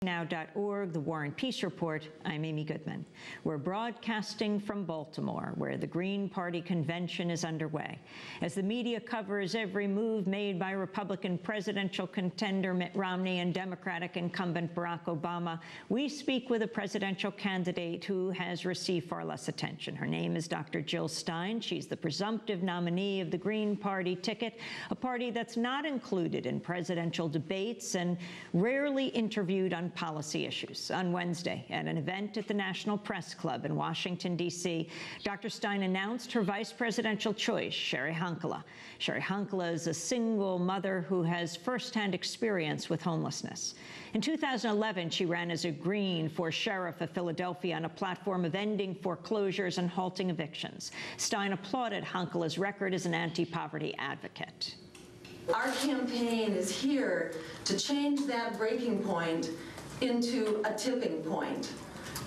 DemNow.org, The War and Peace Report. I'm Amy Goodman. We're broadcasting from Baltimore, where the Green Party convention is underway. As the media covers every move made by Republican presidential contender Mitt Romney and Democratic incumbent Barack Obama, we speak with a presidential candidate who has received far less attention. Her name is Dr. Jill Stein. She's the presumptive nominee of the Green Party ticket, a party that's not included in presidential debates and rarely interviewed on policy issues. On Wednesday, at an event at the National Press Club in Washington, D.C., Dr. Stein announced her vice presidential choice, Sherry Hunkala. Sherry Hunkala is a single mother who has firsthand experience with homelessness. In 2011, she ran as a Green for sheriff of Philadelphia on a platform of ending foreclosures and halting evictions. Stein applauded Hunkala's record as an anti-poverty advocate. Our campaign is here to change that breaking point into a tipping point,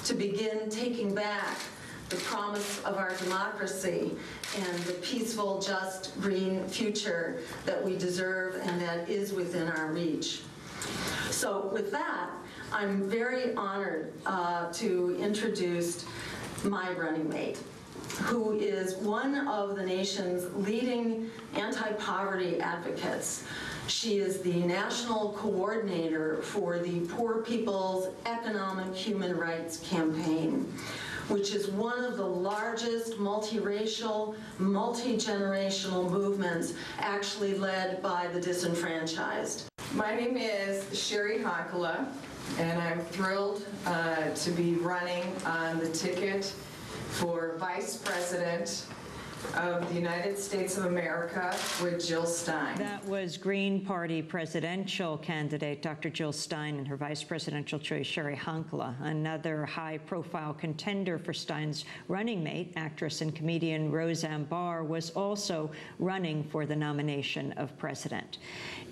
to begin taking back the promise of our democracy and the peaceful, just, green future that we deserve and that is within our reach. So with that, I'm very honored to introduce my running mate, who is one of the nation's leading anti-poverty advocates. She is the national coordinator for the Poor People's Economic Human Rights Campaign, which is one of the largest multiracial, multi-generational movements actually led by the disenfranchised. My name is Sherry Hunkala, and I'm thrilled to be running on the ticket for Vice President of the United States of America with Jill Stein. That was Green Party presidential candidate Dr. Jill Stein and her vice presidential choice, Sherry Hunkala. Another high-profile contender for Stein's running mate, actress and comedian Roseanne Barr, was also running for the nomination of president.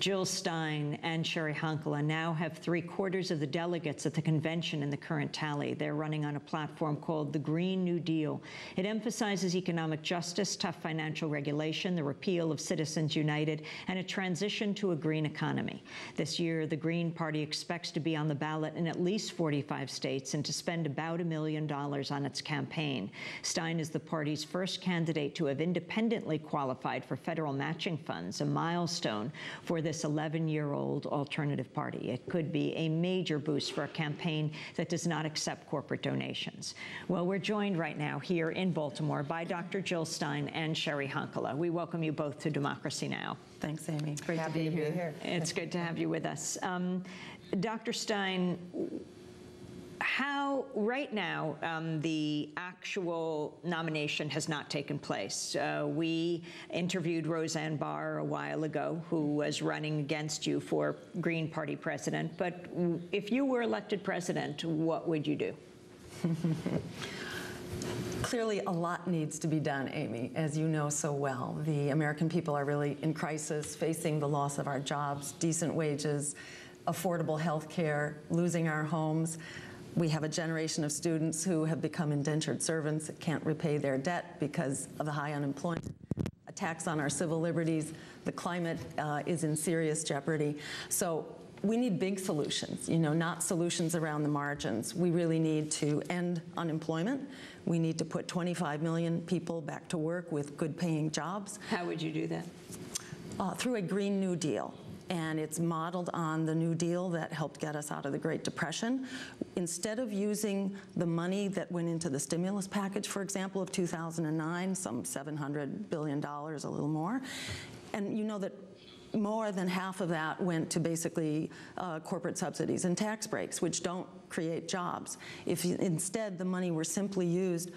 Jill Stein and Sherry Hunkala now have 3/4 of the delegates at the convention in the current tally. They're running on a platform called the Green New Deal. It emphasizes economic justice, tough financial regulation, the repeal of Citizens United, and a transition to a green economy. This year, the Green Party expects to be on the ballot in at least 45 states and to spend about $1 million on its campaign. Stein is the party's first candidate to have independently qualified for federal matching funds, a milestone for this 11-year-old alternative party. It could be a major boost for a campaign that does not accept corporate donations. Well, we're joined right now here in Baltimore by Dr. Jill Stein and Sherry Hunkala. We welcome you both to Democracy Now! Thanks, Amy. Great to be here. It's good to have you with us. Dr. Stein, right now, the actual nomination has not taken place. We interviewed Roseanne Barr a while ago, who was running against you for Green Party president. But if you were elected president, what would you do? Clearly, a lot needs to be done, Amy, as you know so well. The American people are really in crisis, facing the loss of our jobs, decent wages, affordable health care, losing our homes. We have a generation of students who have become indentured servants that can't repay their debt because of the high unemployment, attacks on our civil liberties. The climate is in serious jeopardy. So we need big solutions, not solutions around the margins. We really need to end unemployment. We need to put 25 million people back to work with good-paying jobs. How would you do that? Through a Green New Deal. And it's modeled on the New Deal that helped get us out of the Great Depression. Instead of using the money that went into the stimulus package, for example, of 2009, some $700 billion, a little more, and you know that more than half of that went to basically corporate subsidies and tax breaks, which don't create jobs. If instead the money were simply used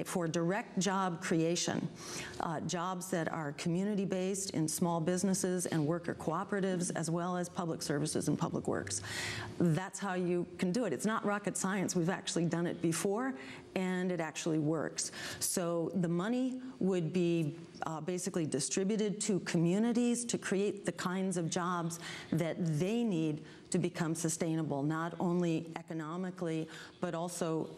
for direct job creation, jobs that are community-based in small businesses and worker cooperatives, as well as public services and public works. That's how you can do it. It's not rocket science. We've actually done it before, and it actually works. So the money would be basically distributed to communities to create the kinds of jobs that they need to become sustainable, not only economically, but also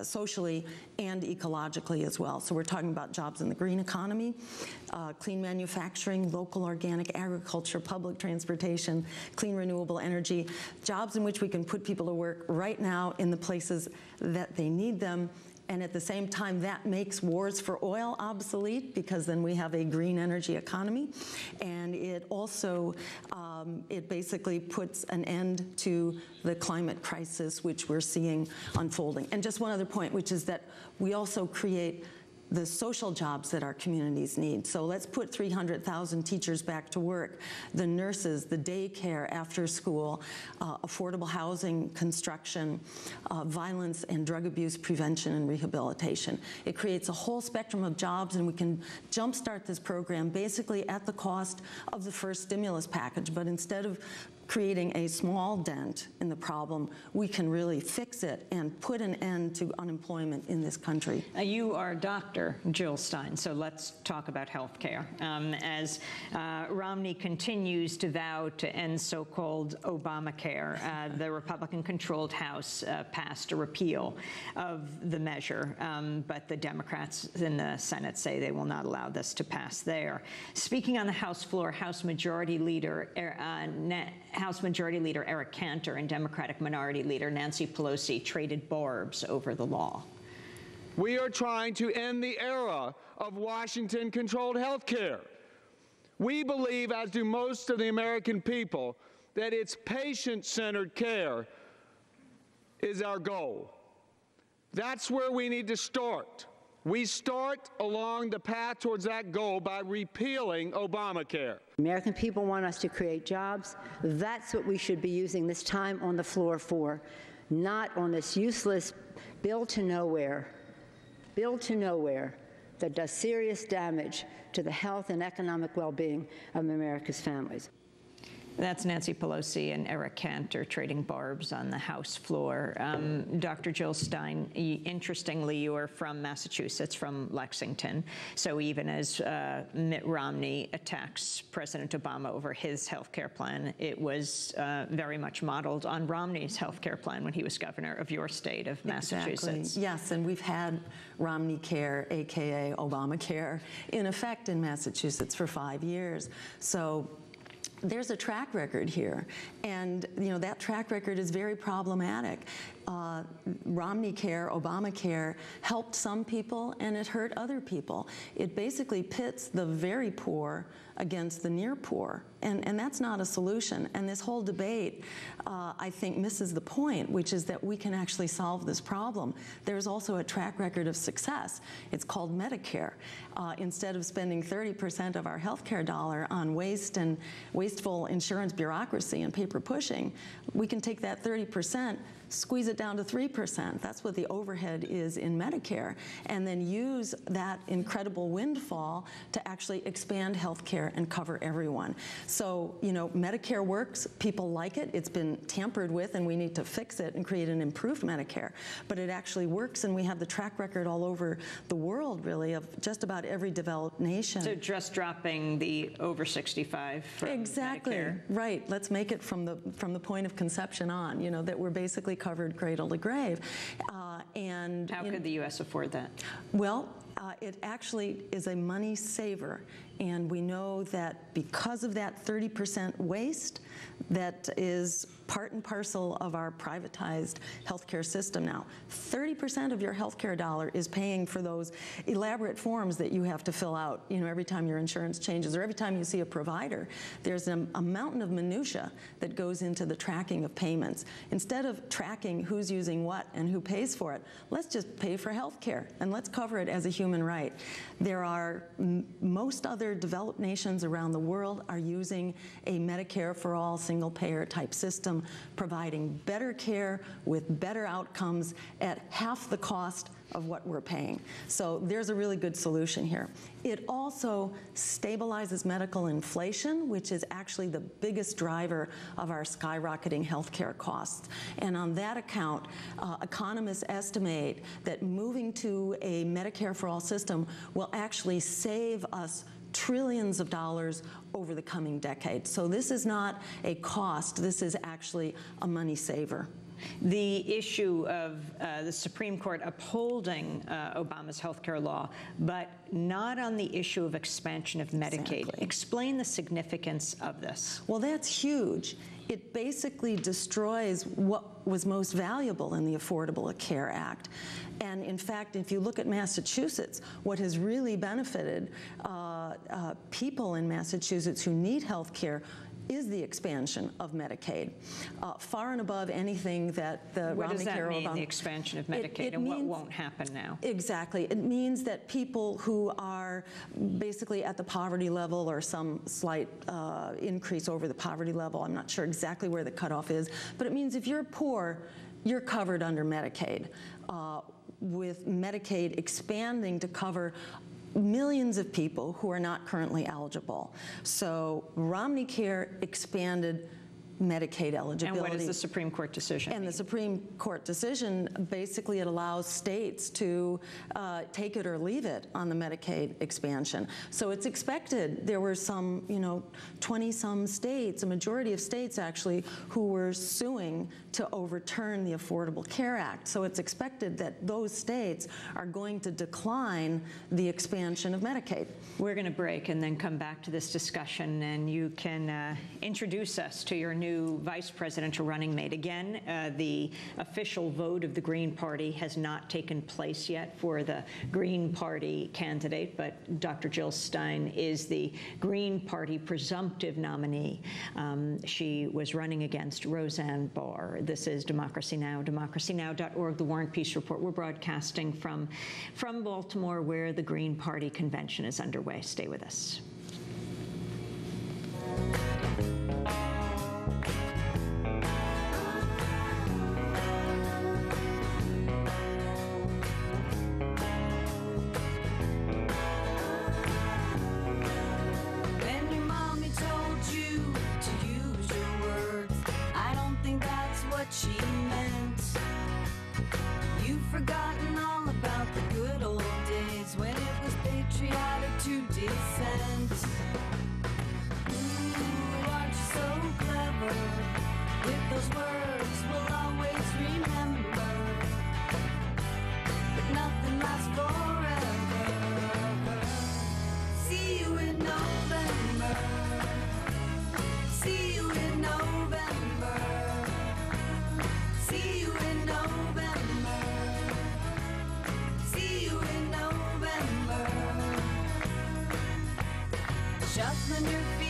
socially and ecologically as well. So we're talking about jobs in the green economy, clean manufacturing, local organic agriculture, public transportation, clean renewable energy, jobs in which we can put people to work right now in the places that they need them. And at the same time, that makes wars for oil obsolete, because then we have a green energy economy. And it also, it basically puts an end to the climate crisis, which we're seeing unfolding. And just one other point, which is that we also create the social jobs that our communities need. So let's put 300,000 teachers back to work, the nurses, the daycare, after school, affordable housing, construction, violence and drug abuse prevention and rehabilitation. It creates a whole spectrum of jobs, and we can jumpstart this program basically at the cost of the first stimulus package. But instead of creating a small dent in the problem, we can really fix it and put an end to unemployment in this country. You are Dr. Jill Stein, so let's talk about health care. As Romney continues to vow to end so-called Obamacare, the Republican-controlled House passed a repeal of the measure, but the Democrats in the Senate say they will not allow this to pass there. Speaking on the House floor, House Majority Leader Eric Cantor and Democratic Minority Leader Nancy Pelosi traded barbs over the law. We are trying to end the era of Washington-controlled health care. We believe, as do most of the American people, that it's patient-centered care is our goal. That's where we need to start. We start along the path towards that goal by repealing Obamacare. American people want us to create jobs. That's what we should be using this time on the floor for, not on this useless bill to nowhere that does serious damage to the health and economic well-being of America's families. That's Nancy Pelosi and Eric Cantor trading barbs on the House floor. Dr. Jill Stein, interestingly, you are from Massachusetts, from Lexington. So even as Mitt Romney attacks President Obama over his health care plan, it was very much modeled on Romney's health care plan when he was governor of your state of Massachusetts. Exactly. Yes, and we've had Romney Care, AKA Obamacare, in effect in Massachusetts for 5 years. So there's a track record here, and that track record is very problematic. Romney Care, Obamacare helped some people and it hurt other people. It basically pits the very poor against the near poor, and that's not a solution. And this whole debate, I think, misses the point, which is that we can actually solve this problem. There's also a track record of success. It's called Medicare. Instead of spending 30% of our health care dollar on waste and wasteful insurance bureaucracy and paper pushing, we can take that 30%, squeeze it down to 3%. That's what the overhead is in Medicare, and then use that incredible windfall to actually expand health care and cover everyone. So, Medicare works, people like it, it's been tampered with, and we need to fix it and create an improved Medicare. But it actually works, and we have the track record all over the world, really, of just about every developed nation. So just dropping the over 65 from exactly. Medicare. Right. Let's make it from the point of conception on, that we're basically covered cradle to grave. And how could the U.S. afford that? Well, it actually is a money saver, and we know that because of that 30% waste that is part and parcel of our privatized healthcare system now. 30% of your healthcare dollar is paying for those elaborate forms that you have to fill out, every time your insurance changes or every time you see a provider. There's a mountain of minutia that goes into the tracking of payments. Instead of tracking who's using what and who pays for it, let's just pay for healthcare and let's cover it as a human right. There are most other other developed nations around the world are using a Medicare for all single-payer type system, providing better care with better outcomes at half the cost of what we're paying. So there's a really good solution here. It also stabilizes medical inflation, which is actually the biggest driver of our skyrocketing healthcare costs. And on that account, economists estimate that moving to a Medicare for all system will actually save us trillions of dollars over the coming decade. So this is not a cost, this is actually a money saver. The issue of the Supreme Court upholding Obama's health care law, but not on the issue of expansion of Medicaid. Exactly. Explain the significance of this. Well, that's huge. It basically destroys what was most valuable in the Affordable Care Act. And in fact, if you look at Massachusetts, what has really benefited people in Massachusetts who need health care is the expansion of Medicaid, far and above anything that the What does that Romney mean, Care the expansion of Medicaid, and what won't happen now? Exactly. It means that people who are basically at the poverty level or some slight increase over the poverty level, I'm not sure exactly where the cutoff is, but it means if you're poor, you're covered under Medicaid. With Medicaid expanding to cover millions of people who are not currently eligible. So Romney Care expanded Medicaid eligibility. And what is the Supreme Court decision? And the Supreme Court decision, basically it allows states to take it or leave it on the Medicaid expansion. So it's expected. There were some, 20-some states, a majority of states actually, who were suing to overturn the Affordable Care Act. So it's expected that those states are going to decline the expansion of Medicaid. We're going to break and then come back to this discussion, and you can introduce us to your new vice presidential running mate. Again, the official vote of the Green Party has not taken place yet for the Green Party candidate, but Dr. Jill Stein is the Green Party presumptive nominee. She was running against Roseanne Barr. This is Democracy Now!, democracynow.org, The War and Peace Report. We're broadcasting from Baltimore, where the Green Party convention is underway. Stay with us. Shuffling your feet.